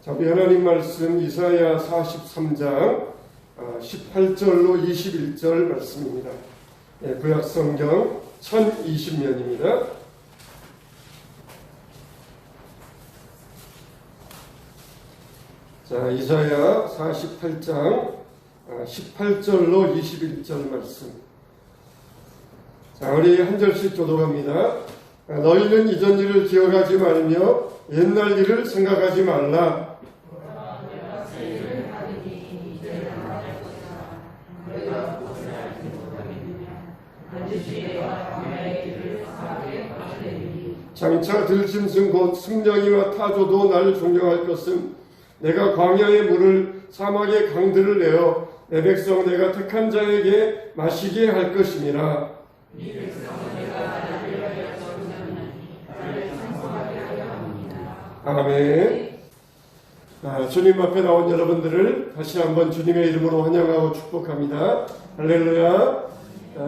자, 우리 하나님 말씀 이사야 43장 18절로 21절 말씀입니다. 구약성경 1020면입니다. 자, 이사야 48장 18절로 21절 말씀. 자, 우리 한 절씩 교독합니다. 너희는 이전 일을 기억하지 말며 옛날 일을 생각하지 말라. 장차 들짐승 곧 승냥이와 타조도 나를 존경할 것은 내가 광야의 물을 사막의 강들을 내어 내 백성 내가 택한 자에게 마시게 할 것임이라. 아멘. 주님 앞에 나온 여러분들을 다시 한번 주님의 이름으로 환영하고 축복합니다. 할렐루야.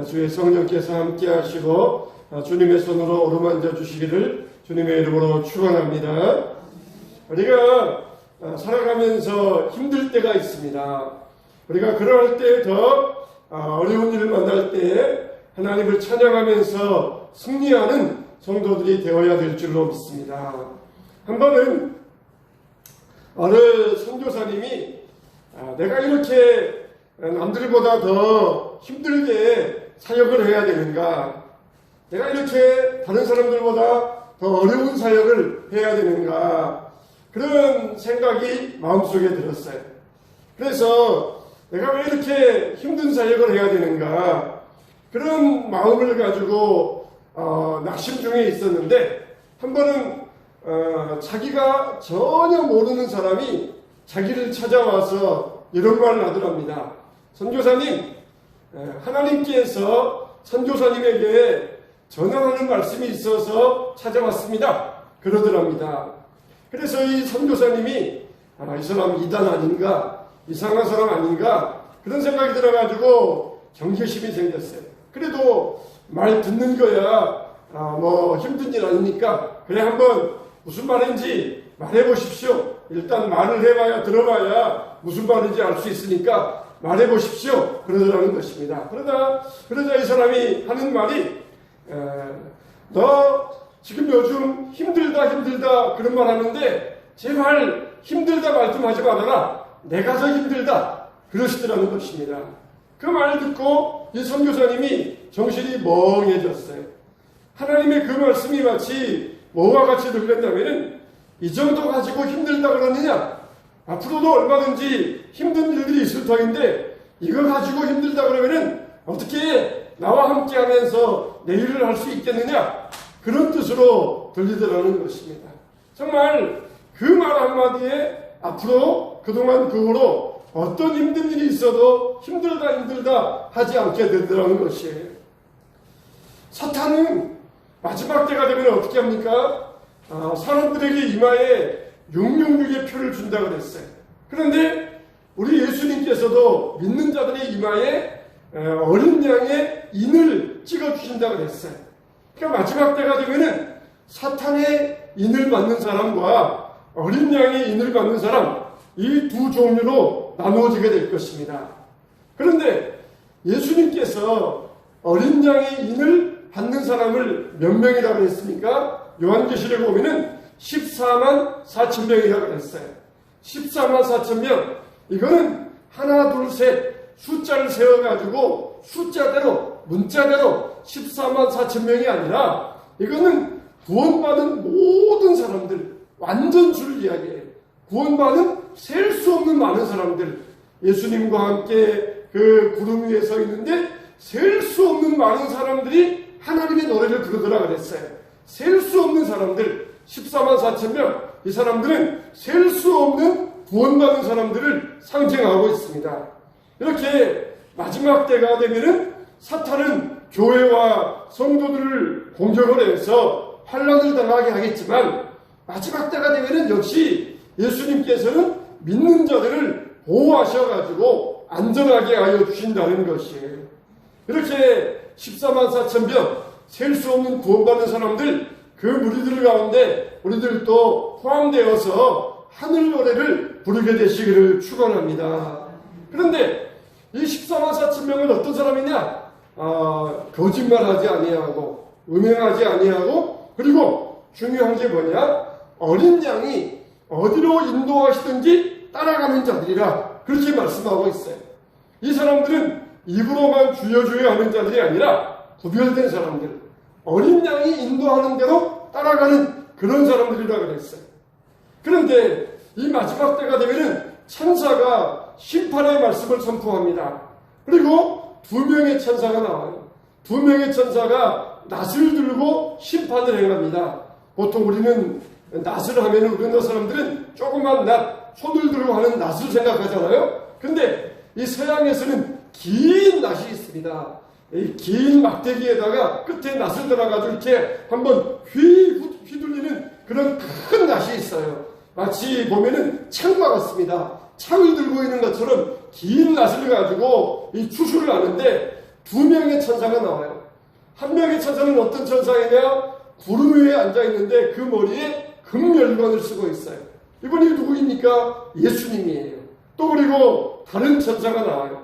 주의 성령께서 함께 하시고 주님의 손으로 어루만져 주시기를 주님의 이름으로 축원합니다. 우리가 살아가면서 힘들 때가 있습니다. 우리가 그럴 때 더 어려운 일을 만날 때 하나님을 찬양하면서 승리하는 성도들이 되어야 될 줄로 믿습니다. 한 번은 어느 선교사님이 내가 이렇게 남들보다 더 힘들게 사역을 해야 되는가, 내가 이렇게 다른 사람들보다 더 어려운 사역을 해야 되는가, 그런 생각이 마음속에 들었어요. 그래서 내가 왜 이렇게 힘든 사역을 해야 되는가, 그런 마음을 가지고 낙심 중에 있었는데, 한 번은 자기가 전혀 모르는 사람이 자기를 찾아와서 이런 말을 하더랍니다. 선교사님, 하나님께서 선교사님에게 전하는 말씀이 있어서 찾아왔습니다. 그러더랍니다. 그래서 이 선교사님이 이 사람 이단 아닌가, 이상한 사람 아닌가, 그런 생각이 들어가지고 경계심이 생겼어요. 그래도 말 듣는 거야 뭐 힘든 일 아니니까 그래 한번 무슨 말인지 말해보십시오. 일단 말을 해봐야 들어봐야 무슨 말인지 알 수 있으니까 말해보십시오. 그러더라는 것입니다. 그러자 이 사람이 하는 말이 너 지금 요즘 힘들다 그런 말 하는데 제발 힘들다 말씀하지 말아라. 내가 더 힘들다 그러시더라는 것입니다. 그 말을 듣고 이 선교사님이 정신이 멍해졌어요. 하나님의 그 말씀이 마치 뭐와 같이 들렸냐면은 이 정도 가지고 힘들다 그러느냐? 앞으로도 얼마든지 힘든 일들이 있을 터인데 이거 가지고 힘들다 그러면은 어떻게 나와 함께 하면서 내 일을 할 수 있겠느냐? 그런 뜻으로 들리더라는 것입니다. 정말 그 말 한마디에 앞으로 그동안 그 후로 어떤 힘든 일이 있어도 힘들다 하지 않게 되더라는 것이에요. 사탄은 마지막 때가 되면 어떻게 합니까? 사람들에게 이마에 666의 표를 준다고 그랬어요. 그런데 우리 예수님께서도 믿는 자들의 이마에 어린 양의 인을 찍어주신다고 그랬어요. 그러니까 마지막 때가 되면은 사탄의 인을 받는 사람과 어린 양의 인을 받는 사람, 이 두 종류로 나누어지게 될 것입니다. 그런데 예수님께서 어린 양의 인을 받는 사람을 몇 명이라고 했습니까? 요한계시록에 보면은 14만 4천 명이라고 했어요. 14만 4천 명. 이거는 하나, 둘, 셋 숫자를 세워가지고 숫자대로, 문자대로 14만 4천 명이 아니라 이거는 구원받은 모든 사람들, 완전 줄 이야기예요. 구원받은 셀 수 없는 많은 사람들, 예수님과 함께 그 구름 위에 서 있는데 셀 수 없는 많은 사람들이 하나님의 노래를 부르더라 그랬어요. 셀 수 없는 사람들, 14만 4천 명, 이 사람들은 셀 수 없는 구원받은 사람들을 상징하고 있습니다. 이렇게 마지막 때가 되면은 사탄은 교회와 성도들을 공격을 해서 환난을 당하게 하겠지만 마지막 때가 되면은 역시 예수님께서는 믿는 자들을 보호하셔가지고 안전하게 하여 주신다는 것이에요. 이렇게 14만 4천 명, 셀 수 없는 구원받는 사람들, 그 무리들 가운데 우리들도 포함되어서 하늘 노래를 부르게 되시기를 축원합니다. 그런데 이 14만 4천 명은 어떤 사람이냐? 거짓말하지 아니하고 음행하지 아니하고 그리고 중요한 게 뭐냐? 어린 양이 어디로 인도하시든지 따라가는 자들이라 그렇게 말씀하고 있어요. 이 사람들은 입으로만 주여 주여 하는 자들이 아니라 구별된 사람들, 어린 양이 인도하는 대로 따라가는 그런 사람들이라 그랬어요. 그런데 이 마지막 때가 되면은 천사가 심판의 말씀을 선포합니다. 그리고 2명의 천사가 나와요. 2명의 천사가 낫을 들고 심판을 행합니다. 보통 우리는 낫을 하면 우리나라 사람들은 조그만 낫, 손을 들고 하는 낫을 생각하잖아요. 근데 이 서양에서는 긴 낫이 있습니다. 이 긴 막대기에다가 끝에 낫을 들어가지고 이렇게 한번 휘둘리는 그런 큰 낫이 있어요. 마치 보면은 창과 같습니다. 창을 들고 있는 것처럼 긴 낫을 가지고 이 추수를 하는데 2명의 천사가 나와요. 한 명의 천사는 어떤 천사이냐? 구름 위에 앉아있는데 그 머리에 금멸관을 쓰고 있어요. 이분이 누구입니까? 예수님이에요. 또 그리고 다른 천사가 나와요.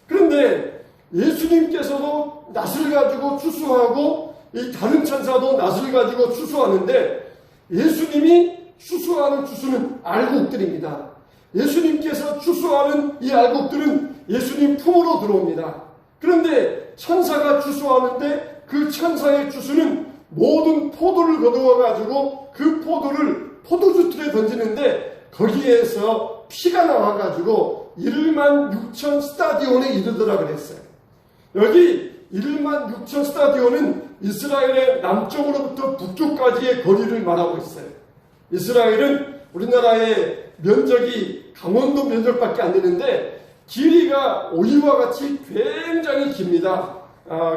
그런데 예수님께서도 낫을 가지고 추수하고 이 다른 천사도 낫을 가지고 추수하는데 예수님이 추수하는 추수는 알곡들입니다. 예수님께서 추수하는 이 알곡들은 예수님 품으로 들어옵니다. 그런데 천사가 추수하는데 그 천사의 추수는 모든 포도를 거두어 가지고 그 포도를 포도주 틀에 던지는데 거기에서 피가 나와 가지고 1만 6천 스타디온에 이르더라 그랬어요. 여기 1만 6천 스타디온은 이스라엘의 남쪽으로부터 북쪽까지의 거리를 말하고 있어요. 이스라엘은 우리나라의 면적이 강원도 면적밖에 안 되는데 길이가 오이와 같이 굉장히 깁니다.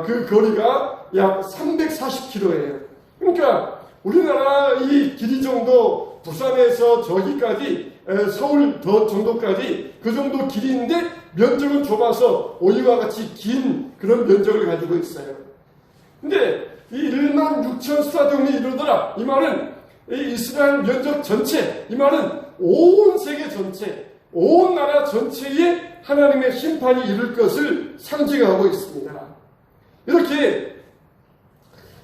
그 거리가 약 340km예요. 그러니까 우리나라 이 길이 정도 부산에서 저기까지 서울 더 정도까지 그 정도 길이인데 면적은 좁아서 오이와 같이 긴 그런 면적을 가지고 있어요. 근데 이 1만 6천 스타디움이 이르더라. 이 말은 이 이스라엘 면적 전체, 이 말은 온 세계 전체, 온 나라 전체에 하나님의 심판이 이를 것을 상징하고 있습니다. 이렇게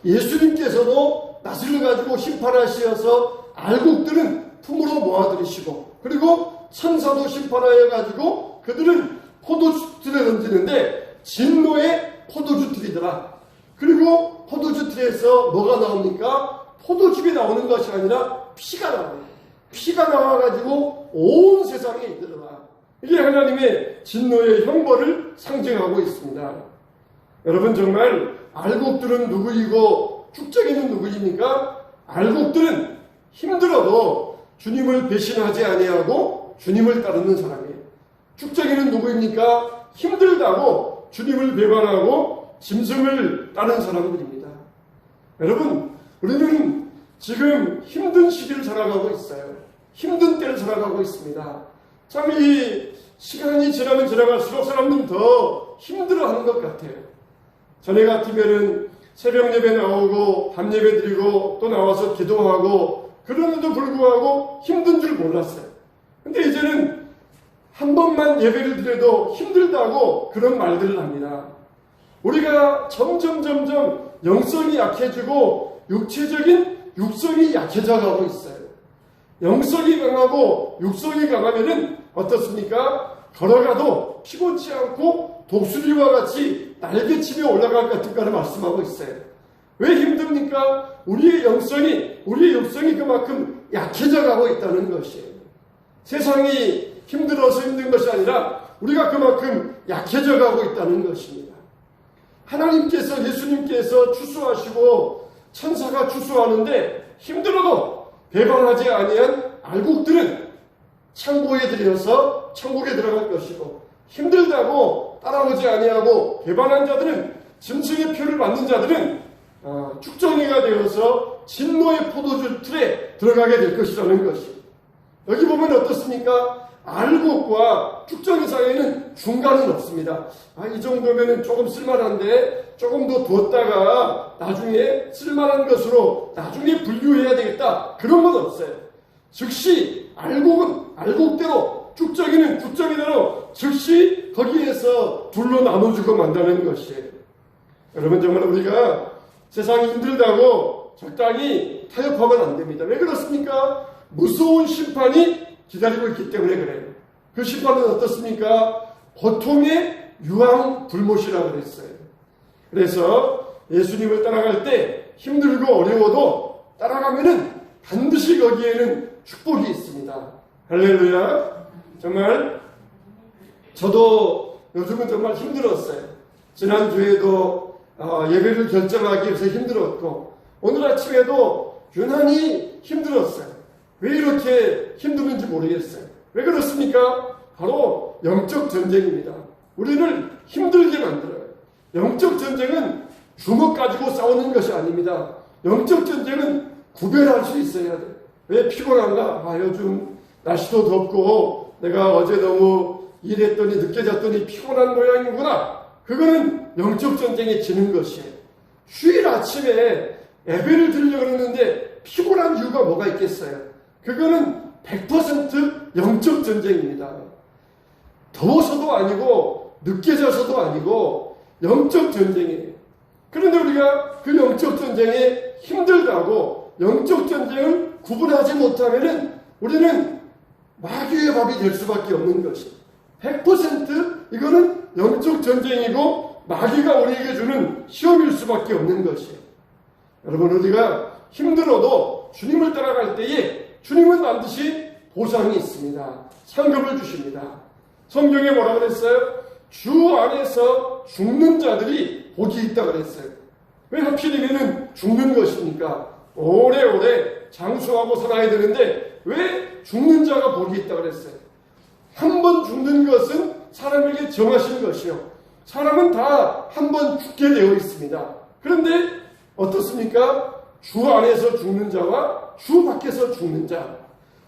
예수님께서도 낫을 가지고 심판하시어서 알곡들은 품으로 모아들이시고 그리고 천사도 심판하여 가지고 그들은 포도주틀에 던지는데 진노의 포도주틀이더라. 그리고 포도주틀에서 뭐가 나옵니까? 포도즙이 나오는 것이 아니라 피가 나와요. 피가 나와가지고 온 세상에 이르러라. 이게 하나님의 진노의 형벌을 상징하고 있습니다. 여러분 정말 알곡들은 누구이고 축적이는 누구입니까? 알곡들은 힘들어도 주님을 배신하지 아니하고 주님을 따르는 사람이에요. 축적이는 누구입니까? 힘들다고 주님을 배반하고 짐승을 따르는 사람들입니다. 여러분 우리는 지금 힘든 시기를 살아가고 있어요. 힘든 때를 살아가고 있습니다. 참 이 시간이 지나면 지나갈수록 사람들은 더 힘들어하는 것 같아요. 전에 같으면은 새벽 예배 나오고 밤 예배 드리고 또 나와서 기도하고 그럼에도 불구하고 힘든 줄 몰랐어요. 근데 이제는 한 번만 예배를 드려도 힘들다고 그런 말들을 합니다. 우리가 점점 영성이 약해지고 육성이 약해져 가고 있어요. 영성이 강하고 육성이 강하면은 어떻습니까? 걸어가도 피곤치 않고 독수리와 같이 날개치며 올라갈 것 같은가를 말씀하고 있어요. 왜 힘듭니까? 우리의 육성이 그만큼 약해져 가고 있다는 것이에요. 세상이 힘들어서 힘든 것이 아니라 우리가 그만큼 약해져 가고 있다는 것입니다. 하나님께서 예수님께서 추수하시고 천사가 추수하는데 힘들어도 배반하지 아니한 알곡들은 창고에 들여서 천국에 들어갈 것이고 힘들다고 따라오지 아니하고 배반한 자들은 짐승의 표를 받는 자들은 축정이가 되어서 진노의 포도주 틀에 들어가게 될 것이라는 것이. 여기 보면 어떻습니까? 알곡과 축정이 사이에는 중간은 없습니다. 이 정도면 조금 쓸만한데 조금 더 두었다가 나중에 쓸만한 것으로 나중에 분류해야 되겠다. 그런 건 없어요. 즉시 알곡대로, 쭉정이는 쭉정이대로 즉시 거기에서 둘로 나눠주고 만다는 것이에요. 여러분, 정말 우리가 세상이 힘들다고 적당히 타협하면 안 됩니다. 왜 그렇습니까? 무서운 심판이 기다리고 있기 때문에 그래요. 그 심판은 어떻습니까? 고통의 유황불못이라고 그랬어요. 그래서 예수님을 따라갈 때 힘들고 어려워도 따라가면은 반드시 거기에는 축복이 있습니다. 할렐루야. 정말 저도 요즘은 정말 힘들었어요. 지난주에도 예배를 결정하기 위해서 힘들었고, 오늘 아침에도 유난히 힘들었어요. 왜 이렇게 힘드는지 모르겠어요. 왜 그렇습니까? 바로 영적 전쟁입니다. 우리를 힘들게 만들어요. 영적 전쟁은 주먹 가지고 싸우는 것이 아닙니다. 영적 전쟁은 구별할 수 있어야 돼요. 왜 피곤한가? 요즘 날씨도 덥고 내가 어제 너무 일했더니 늦게 잤더니 피곤한 모양이구나. 그거는 영적 전쟁에 지는 것이에요. 휴일 아침에 예배를 드리려고 그러는데 피곤한 이유가 뭐가 있겠어요? 그거는 100% 영적 전쟁입니다. 더워서도 아니고 늦게 자서도 아니고 영적 전쟁이에요. 그런데 우리가 그 영적 전쟁에 힘들다고 영적 전쟁을 구분하지 못하면은 우리는 마귀의 밥이 될 수밖에 없는 것이에요. 100% 이거는 영적 전쟁이고 마귀가 우리에게 주는 시험일 수밖에 없는 것이에요. 여러분, 우리가 힘들어도 주님을 따라갈 때에 주님은 반드시 보상이 있습니다. 상급을 주십니다. 성경에 뭐라고 그랬어요? 주 안에서 죽는 자들이 복이 있다고 그랬어요. 왜 하필이면 죽는 것입니까? 오래오래 장수하고 살아야 되는데 왜 죽는 자가 복이 있다고 그랬어요? 한 번 죽는 것은 사람에게 정하신 것이요. 사람은 다 한 번 죽게 되어 있습니다. 그런데 어떻습니까? 주 안에서 죽는 자와 주 밖에서 죽는 자.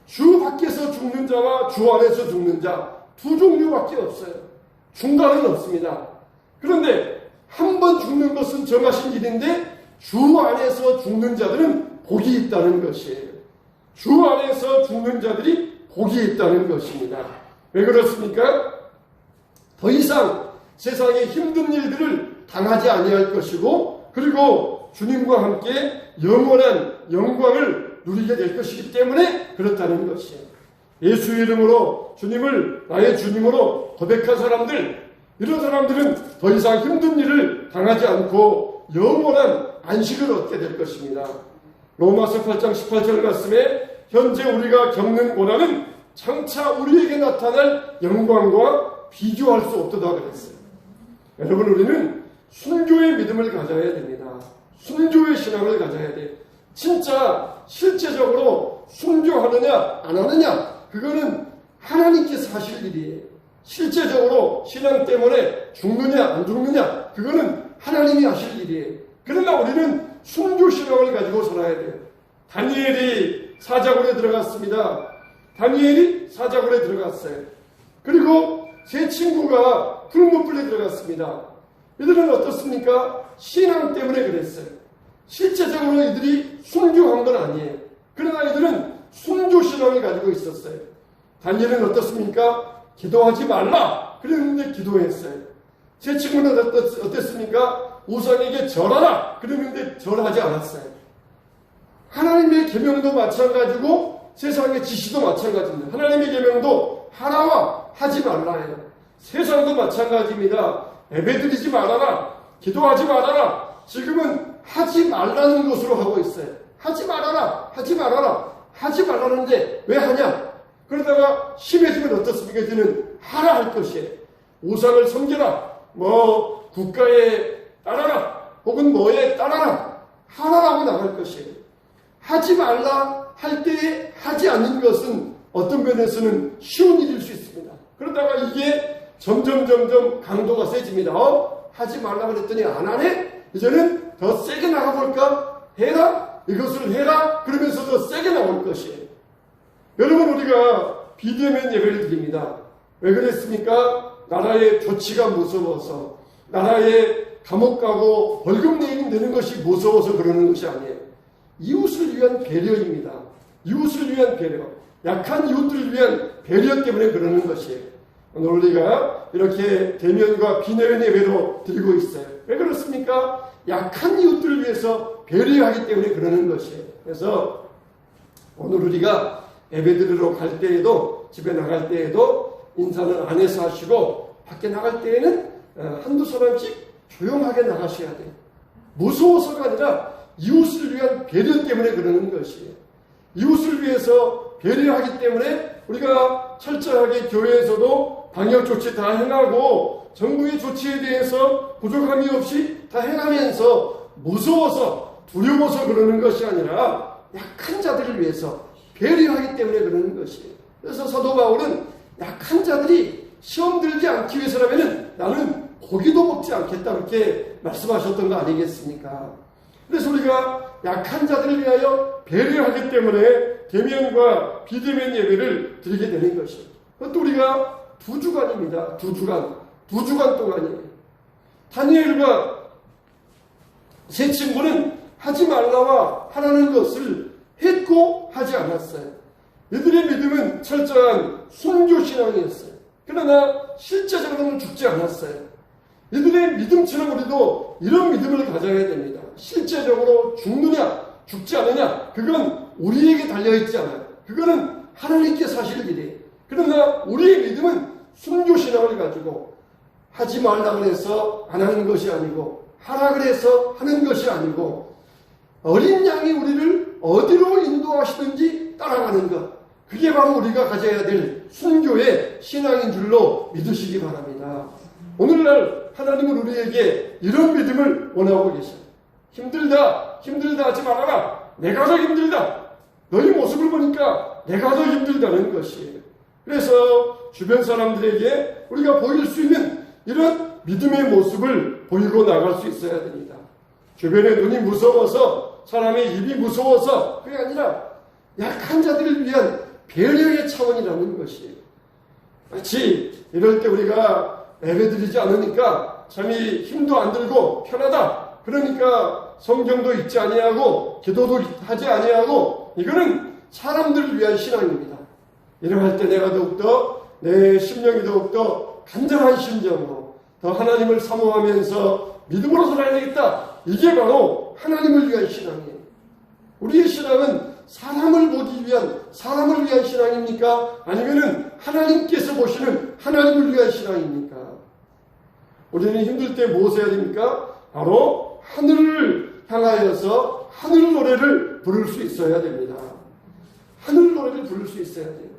주 밖에서 죽는 자와 주 안에서 죽는 자. 두 종류밖에 없어요. 중간은 없습니다. 그런데 한 번 죽는 것은 정하신 일인데 주 안에서 죽는 자들은 복이 있다는 것이에요. 주 안에서 죽는 자들이 복이 있다는 것입니다. 왜 그렇습니까? 더 이상 세상의 힘든 일들을 당하지 아니할 것이고, 그리고 주님과 함께 영원한 영광을 누리게 될 것이기 때문에 그렇다는 것이에요. 예수 이름으로 주님을 나의 주님으로 고백한 사람들, 이런 사람들은 더 이상 힘든 일을 당하지 않고 영원한 안식을 얻게 될 것입니다. 로마서 8장 18절 말씀에 현재 우리가 겪는 고난은 장차 우리에게 나타날 영광과 비교할 수 없도다 그랬어요. 여러분, 우리는 순교의 믿음을 가져야 됩니다. 순교의 신앙을 가져야 돼. 진짜 실제적으로 순교하느냐 안 하느냐, 그거는 하나님께서 하실 일이에요. 실제적으로 신앙 때문에 죽느냐 안 죽느냐, 그거는 하나님이 하실 일이에요. 그러나 우리는 순교 신앙을 가지고 살아야 돼요. 다니엘이 사자굴에 들어갔습니다. 다니엘이 사자굴에 들어갔어요. 그리고 제 친구가 풀무불에 들어갔습니다. 이들은 어떻습니까? 신앙 때문에 그랬어요. 실제적으로 이들이 순교한 건 아니에요. 그러나 이들은 순교 신앙을 가지고 있었어요. 다니엘은 어떻습니까? 기도하지 말라 그랬는데 기도했어요. 제 친구는 어땠습니까? 우상에게 절하라 그랬는데 절하지 않았어요. 하나님의 계명도 마찬가지고 세상의 지시도 마찬가지입니다. 하나님의 계명도 하라와 하지 말라예요. 세상도 마찬가지입니다. 예배드리지 말아라, 기도하지 말아라. 지금은 하지 말라는 것으로 하고 있어요. 하지 말아라, 하지 말아라, 하지 말라는데 왜 하냐? 그러다가 심해지면 어떻습니까? 이제는 하라 할 것이에요. 우상을 섬겨라, 국가에 따라라, 혹은 뭐에 따라라, 하라라고 나갈 것이에요. 하지 말라 할 때에 하지 않는 것은 어떤 면에서는 쉬운 일일 수 있습니다. 그러다가 이게 점점 강도가 세집니다. 하지 말라고 그랬더니 안 하네? 이제는 더 세게 나가볼까? 해라? 이것을 해라? 그러면서 더 세게 나올 것이에요. 여러분, 우리가 비대면 예배를 드립니다. 왜 그랬습니까? 나라의 조치가 무서워서, 나라의 감옥 가고 벌금 내는 것이 무서워서 그러는 것이 아니에요. 이웃을 위한 배려입니다. 이웃을 위한 배려. 약한 이웃들을 위한 배려 때문에 그러는 것이에요. 오늘 우리가 이렇게 대면과 비대면 예배로 드리고 있어요. 왜 그렇습니까? 약한 이웃들을 위해서 배려하기 때문에 그러는 것이에요. 그래서 오늘 우리가 예배 드리러 갈 때에도, 집에 나갈 때에도 인사는 안에서 하시고 밖에 나갈 때에는 한두 사람씩 조용하게 나가셔야 돼요. 무서워서가 아니라 이웃을 위한 배려 때문에 그러는 것이에요. 이웃을 위해서 배려하기 때문에 우리가 철저하게 교회에서도 방역 조치 다 행하고 정부의 조치에 대해서 부족함이 없이 다 행하면서 무서워서 두려워서 그러는 것이 아니라 약한 자들을 위해서 배려하기 때문에 그러는 것이에요. 그래서 사도 바울은 약한 자들이 시험 들지 않기 위해서라면 나는 고기도 먹지 않겠다 그렇게 말씀하셨던 거 아니겠습니까? 그래서 우리가 약한 자들을 위하여 배려하기 때문에 대면과 비대면 예배를 드리게 되는 것이에요. 그것도 우리가 2주간입니다. 2주간 동안이에요. 다니엘과 세 친구는 하지 말라와 하라는 것을 했고 하지 않았어요. 이들의 믿음은 철저한 순교신앙이었어요. 그러나 실제적으로는 죽지 않았어요. 이들의 믿음처럼 우리도 이런 믿음을 가져야 됩니다. 실제적으로 죽느냐 죽지 않느냐 그건 우리에게 달려있지 않아요. 그거는 하나님께서 하실 일이에요. 그러나 우리의 믿음은 순교신앙을 가지고 하지 말라 그래서 안 하는 것이 아니고 하라 그래서 하는 것이 아니고 어린 양이 우리를 어디로 인도하시든지 따라가는 것, 그게 바로 우리가 가져야 될 순교의 신앙인 줄로 믿으시기 바랍니다. 오늘날 하나님은 우리에게 이런 믿음을 원하고 계셔요. 힘들다 하지 말아라. 내가 더 힘들다. 너희 모습을 보니까 내가 더 힘들다는 것이에요. 그래서 주변 사람들에게 우리가 보일 수 있는 이런 믿음의 모습을 보이고 나갈 수 있어야 됩니다. 주변의 눈이 무서워서, 사람의 입이 무서워서, 그게 아니라 약한 자들을 위한 배려의 차원이라는 것이에요. 마치 이럴 때 우리가 예배드리지 않으니까 참이 힘도 안 들고 편하다. 그러니까 성경도 읽지 아니하고 기도도 하지 아니하고, 이거는 사람들을 위한 신앙입니다. 이러할 때 내가 더욱더 내 심령이 더욱더 간절한 심정으로 더 하나님을 사모하면서 믿음으로 살아야 되겠다. 이게 바로 하나님을 위한 신앙이에요. 우리의 신앙은 사람을 보기 위한, 사람을 위한 신앙입니까? 아니면은 하나님께서 보시는 하나님을 위한 신앙입니까? 우리는 힘들 때 무엇을 해야 됩니까? 바로 하늘을 향하여서 하늘 노래를 부를 수 있어야 됩니다. 하늘 노래를 부를 수 있어야 돼요.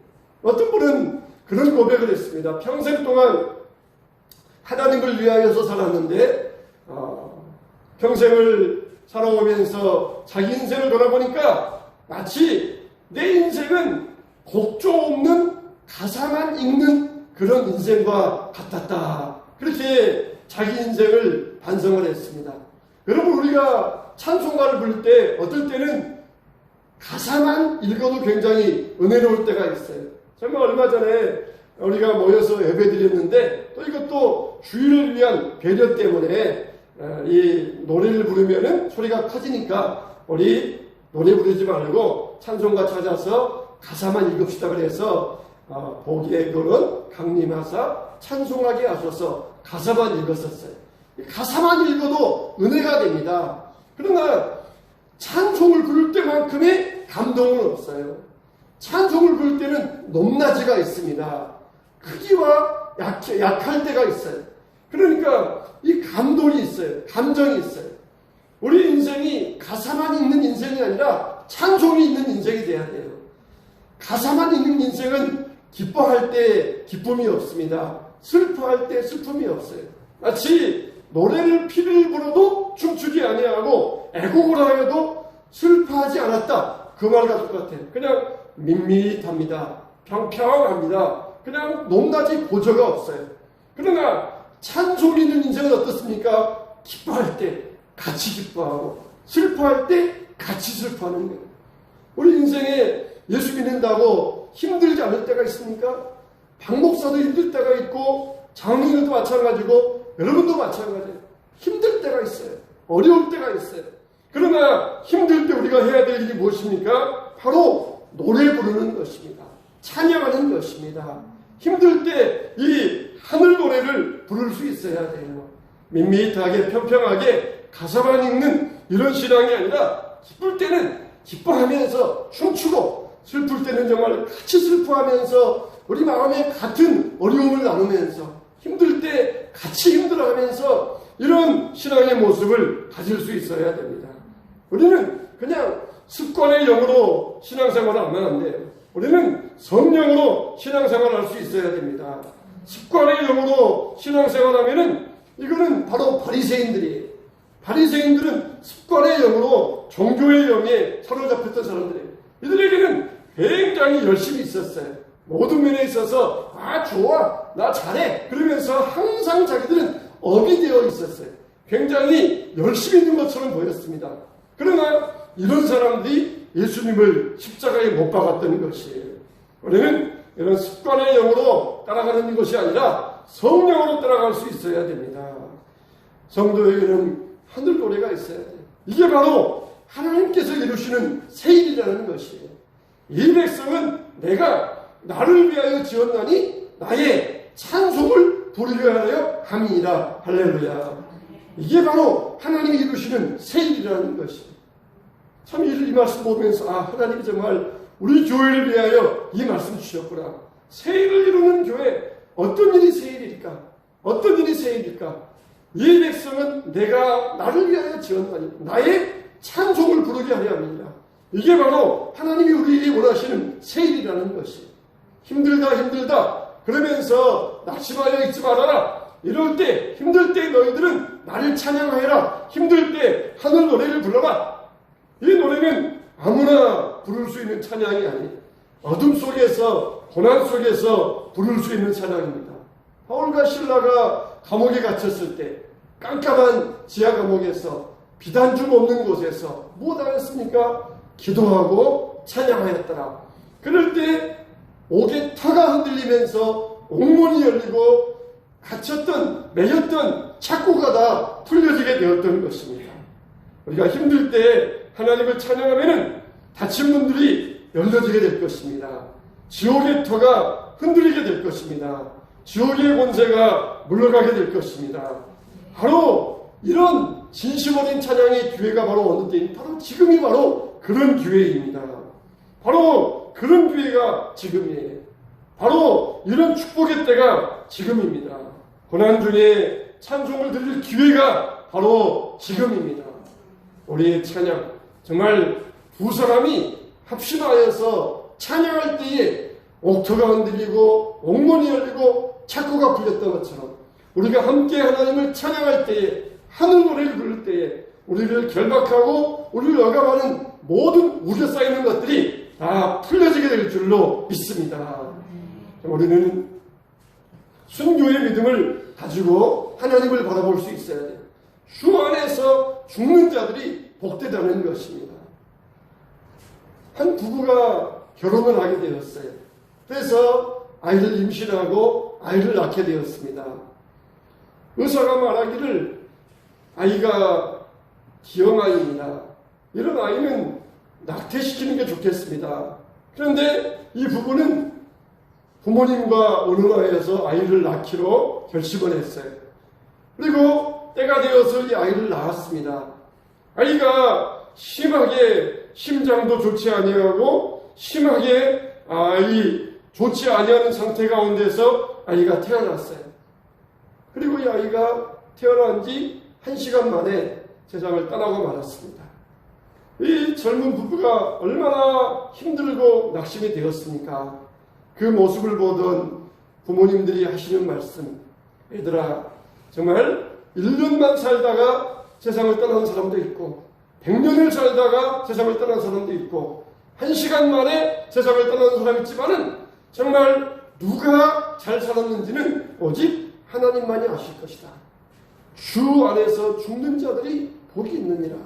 어떤 분은 그런 고백을 했습니다. 평생 동안 하나님을 위하여서 살았는데 평생을 살아오면서 자기 인생을 돌아보니까 마치 내 인생은 곡조 없는 가사만 읽는 그런 인생과 같았다. 그렇게 자기 인생을 반성을 했습니다. 여러분, 우리가 찬송가를 부를 때 어떨 때는 가사만 읽어도 굉장히 은혜로울 때가 있어요. 정말 얼마 전에 우리가 모여서 예배드렸는데 또 이것도 주일을 위한 배려 때문에 이 노래를 부르면은 소리가 커지니까 우리 노래 부르지 말고 찬송가 찾아서 가사만 읽읍시다 그래서 보기에 그런 강림하사 찬송하게 하셔서 가사만 읽었었어요. 가사만 읽어도 은혜가 됩니다. 그러나 찬송을 부를 때만큼의 감동은 없어요. 찬송을 부를 때는 높낮이가 있습니다. 크기와 약할 때가 있어요. 그러니까 이 감동이 있어요. 감정이 있어요. 우리 인생이 가사만 읽는 인생이 아니라 찬송이 있는 인생이 돼야 돼요. 가사만 읽는 인생은 기뻐할 때 기쁨이 없습니다. 슬퍼할 때 슬픔이 없어요. 마치 노래를 피를 불어도 춤추지 아니하고 애곡을 하여도 슬퍼하지 않았다. 그 말과 똑같아요. 그냥 밋밋합니다. 평평합니다. 그냥 높낮이 고저가 없어요. 그러나 찬송이 있는 인생은 어떻습니까? 기뻐할 때 같이 기뻐하고 슬퍼할 때 같이 슬퍼하는 거예요. 우리 인생에 예수 믿는다고 힘들지 않을 때가 있습니까? 박 목사도 힘들 때가 있고 장로님도 마찬가지고 여러분도 마찬가지예요. 힘들 때가 있어요. 어려울 때가 있어요. 그러나 힘들 때 우리가 해야 될 일이 무엇입니까? 바로 노래 부르는 것입니다. 찬양하는 것입니다. 힘들 때 이 하늘 노래를 부를 수 있어야 돼요. 밋밋하게 평평하게 가사만 읽는 이런 신앙이 아니라 기쁠 때는 기뻐하면서 춤추고 슬플 때는 정말 같이 슬퍼하면서 우리 마음에 같은 어려움을 나누면서 힘들 때 같이 힘들어하면서 이런 신앙의 모습을 가질 수 있어야 됩니다. 우리는 그냥 습관의 영으로 신앙생활을 하면 안 돼요. 우리는 성령으로 신앙생활을 할 수 있어야 됩니다. 습관의 영으로 신앙생활하면은 이거는 바로 바리새인들이에요. 바리새인들은 습관의 영으로 종교의 영에 사로잡혔던 사람들이에요. 이들에게는 굉장히 열심히 있었어요. 모든 면에 있어서 좋아, 나 잘해 그러면서 항상 자기들은 업이 되어 있었어요. 굉장히 열심히 있는 것처럼 보였습니다. 그러나 이런 사람들이 예수님을 십자가에 못 박았던 것이에요. 우리는 이런 습관의 영으로 따라가는 것이 아니라 성령으로 따라갈 수 있어야 됩니다. 성도에게는 하늘 노래가 있어야 돼요. 이게 바로 하나님께서 이루시는 새 일이라는 것이에요. 이 백성은 내가 나를 위하여 지었나니 나의 찬송을 부르려 하여 함이니라. 할렐루야. 이게 바로 하나님이 이루시는 새 일이라는 것이에요. 참 이 말씀 보면서 하나님이 정말 우리 교회를 위하여 이 말씀 주셨구나. 새 일을 이루는 교회, 어떤 일이 새 일일까? 어떤 일이 새 일일까? 이 백성은 내가 나를 위하여 지었나니 나의 찬송을 부르게 하려 합니다. 이게 바로 하나님이 우리에게 원하시는 새 일이라는 것이. 힘들다 그러면서 낙심하여 있지 말아라. 이럴 때, 힘들 때 너희들은 나를 찬양하여라. 힘들 때 하늘 노래를 불러라. 이 노래는 아무나 부를 수 있는 찬양이 아니에요. 어둠 속에서, 고난 속에서 부를 수 있는 찬양입니다. 바울과 실라가 감옥에 갇혔을 때 깜깜한 지하 감옥에서 비단 좀 없는 곳에서 무엇하였습니까? 기도하고 찬양하였더라. 그럴 때 옥의 터가 흔들리면서 옥문이 열리고 갇혔던, 매였던 착고가 다 풀려지게 되었던 것입니다. 우리가 힘들 때 하나님을 찬양하면은 닫힌 문들이 열려지게 될 것입니다. 지옥의 터가 흔들리게 될 것입니다. 지옥의 권세가 물러가게 될 것입니다. 바로 이런 진심 어린 찬양의 기회가 바로 어느 때인 바로 지금이 바로 그런 기회입니다. 바로 그런 기회가 지금이에요. 바로 이런 축복의 때가 지금입니다. 고난 중에 찬송을 드릴 기회가 바로 지금입니다. 우리의 찬양, 정말 두 사람이 합심하여서 찬양할 때에 옥터가 흔들리고 옥문이 열리고 착고가 풀렸던 것처럼 우리가 함께 하나님을 찬양할 때에, 하늘 노래를 부를 때에 우리를 결박하고 우리를 억압하는 모든 우겨 쌓이는 것들이 다 풀려지게 될 줄로 믿습니다. 우리는 순교의 믿음을 가지고 하나님을 바라볼 수 있어야 돼요. 주 안에서 죽는 자들이 복되다는 것입니다. 한 부부가 결혼을 하게 되었어요. 그래서 아이를 임신하고 아이를 낳게 되었습니다. 의사가 말하기를 아이가 기형아이입니다. 이런 아이는 낙태시키는 게 좋겠습니다. 그런데 이 부부는 부모님과 의논하여서 아이를 낳기로 결심을 했어요. 그리고 때가 되어서 이 아이를 낳았습니다. 아이가 심하게 심장도 좋지 아니하고 심하게 좋지 아니하는 상태 가운데서 아이가 태어났어요. 그리고 이 아이가 태어난 지 1시간 만에 세상을 떠나고 말았습니다. 이 젊은 부부가 얼마나 힘들고 낙심이 되었습니까? 그 모습을 보던 부모님들이 하시는 말씀, 얘들아, 정말 1년만 살다가 세상을 떠난 사람도 있고 100년을 살다가 세상을 떠난 사람도 있고 1시간 만에 세상을 떠나는 사람이 있지만은 정말 누가 잘 살았는지는 오직 하나님만이 아실 것이다. 주 안에서 죽는 자들이 복이 있느니라.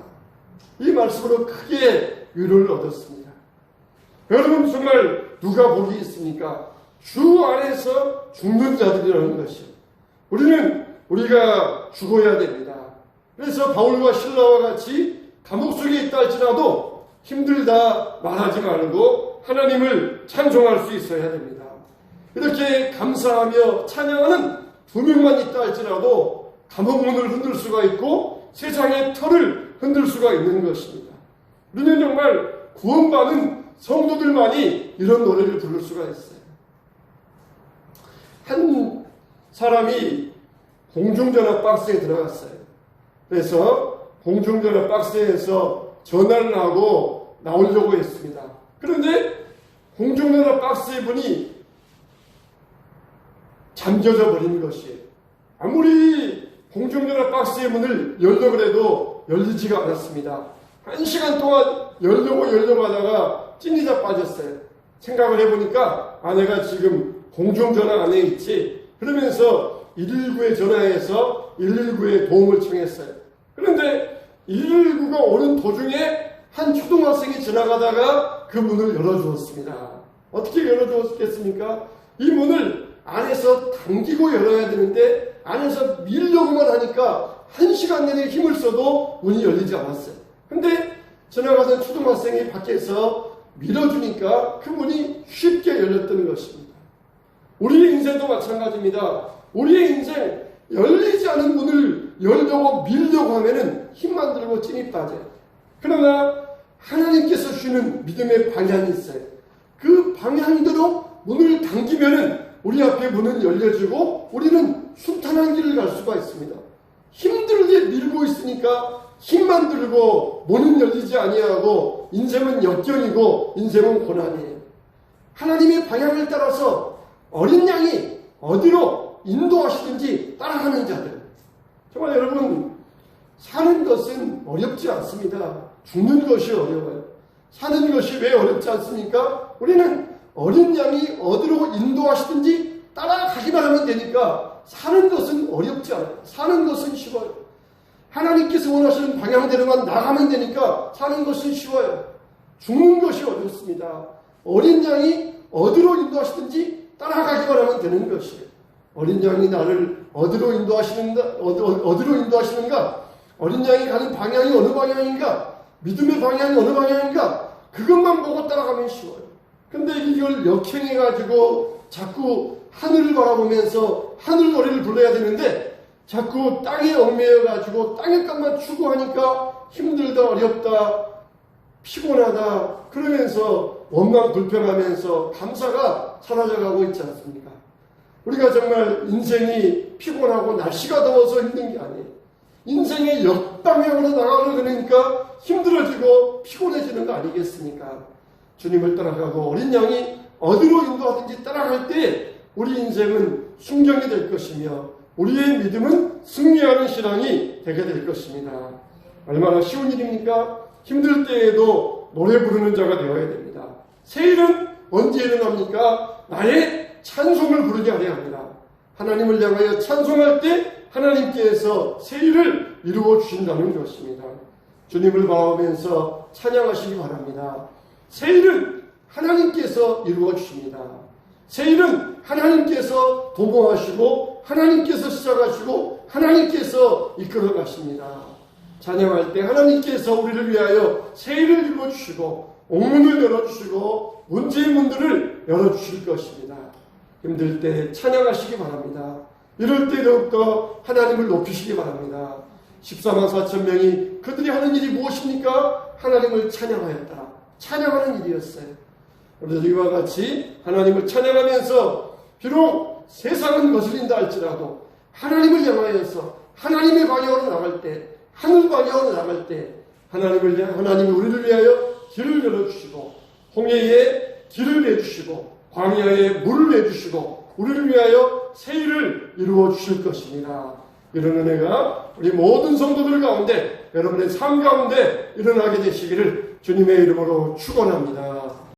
이 말씀으로 크게 위로를 얻었습니다. 여러분, 정말 누가 복이 있습니까? 주 안에서 죽는 자들이라는 것이요. 우리가 죽어야 됩니다. 그래서 바울과 실라와 같이 감옥 속에 있다 할지라도 힘들다 말하지 말고 하나님을 찬송할 수 있어야 됩니다. 이렇게 감사하며 찬양하는 두 명만 있다 할지라도 감옥문을 흔들 수가 있고 세상의 터를 흔들 수가 있는 것입니다. 우리는 정말 구원받은 성도들만이 이런 노래를 부를 수가 있어요. 한 사람이 공중전화 박스에 들어갔어요. 그래서 공중전화 박스에서 전화를 하고 나오려고 했습니다. 그런데 공중전화 박스의 문이 잠겨져 버린 것이에요. 아무리 공중전화 박스의 문을 열려고 해도 열리지가 않았습니다. 1시간 동안 열려고 하다가 찐이자 빠졌어요. 생각을 해보니까 아내가 지금 공중전화 안에 있지. 그러면서 119에 전화해서 119에 도움을 청했어요. 그런데 119가 오는 도중에 한 초등학생이 지나가다가 그 문을 열어주었습니다. 어떻게 열어주었겠습니까? 이 문을 안에서 당기고 열어야 되는데 안에서 밀려고만 하니까 1시간 내내 힘을 써도 문이 열리지 않았어요. 근데 지나가던 초등학생이 밖에서 밀어주니까 그 문이 쉽게 열렸던 것입니다. 우리의 인생도 마찬가지입니다. 우리의 인생 열리지 않은 문을 열려고 밀려고 하면은 힘만 들고 찐이 빠져요. 그러나 하나님께서 주시는 믿음의 방향이 있어요. 그 방향대로 문을 당기면은 우리 앞에 문은 열려지고 우리는 순탄한 길을 갈 수가 있습니다. 힘들게 밀고 있으니까 힘만 들고 문은 열리지 아니하고 인생은 역경이고 인생은 고난이에요. 하나님의 방향을 따라서 어린 양이 어디로 인도하시든지 따라가는 자들. 정말 여러분, 사는 것은 어렵지 않습니다. 죽는 것이 어려워요. 사는 것이 왜 어렵지 않습니까? 우리는 어린 양이 어디로 인도하시든지 따라가기만 하면 되니까 사는 것은 어렵지 않아요. 사는 것은 쉬워요. 하나님께서 원하시는 방향대로만 나가면 되니까 사는 것은 쉬워요. 죽는 것이 어렵습니다. 어린 양이 어디로 인도하시든지 따라가기만 하면 되는 것이에요. 어린 양이 나를 어디로 인도하시는가? 어린 양이 가는 방향이 어느 방향인가? 믿음의 방향이 어느 방향인가? 그것만 보고 따라가면 쉬워요. 근데 이걸 역행해가지고 자꾸 하늘을 바라보면서 하늘 노래를 불러야 되는데 자꾸 땅에 얽매여가지고 땅의 값만 추구하니까 힘들다, 어렵다, 피곤하다 그러면서 원망 불평하면서 감사가 사라져가고 있지 않습니까? 우리가 정말 인생이 피곤하고 날씨가 더워서 힘든 게 아니에요. 인생의 역방향으로 나가는 거니까 힘들어지고 피곤해지는 거 아니겠습니까? 주님을 따라가고 어린 양이 어디로 인도하든지 따라갈 때 우리 인생은 순경이 될 것이며 우리의 믿음은 승리하는 신앙이 되게 될 것입니다. 얼마나 쉬운 일입니까? 힘들 때에도 노래 부르는 자가 되어야 됩니다. 새일은 언제 일어납니까? 나의 찬송을 부르게 하려 합니다. 하나님을 향하여 찬송할 때 하나님께서 새일을 이루어 주신다는 것입니다. 주님을 바라보면서 찬양하시기 바랍니다. 새일은 하나님께서 이루어 주십니다. 새일은 하나님께서 도모하시고 하나님께서 시작하시고 하나님께서 이끌어 가십니다. 찬양할 때 하나님께서 우리를 위하여 새일을 이루어 주시고 옥문을 열어주시고 문제의 문들을 열어주실 것입니다. 힘들 때 찬양하시기 바랍니다. 이럴 때 더욱더 하나님을 높이시기 바랍니다. 14만 4천 명이 그들이 하는 일이 무엇입니까? 하나님을 찬양하였다. 찬양하는 일이었어요. 우리도 이와 같이 하나님을 찬양하면서 비록 세상은 거슬린다 할지라도 하나님을 향하여서 하나님의 방향으로 나갈 때, 하늘 방향으로 나갈 때 하나님이 우리를 위하여 길을 열어주시고 홍해에 길을 내주시고 광야에 물을 내주시고 우리를 위하여 새일을 이루어 주실 것입니다. 이런 은혜가 우리 모든 성도들 가운데 여러분의 삶 가운데 일어나게 되시기를 주님의 이름으로 축원합니다.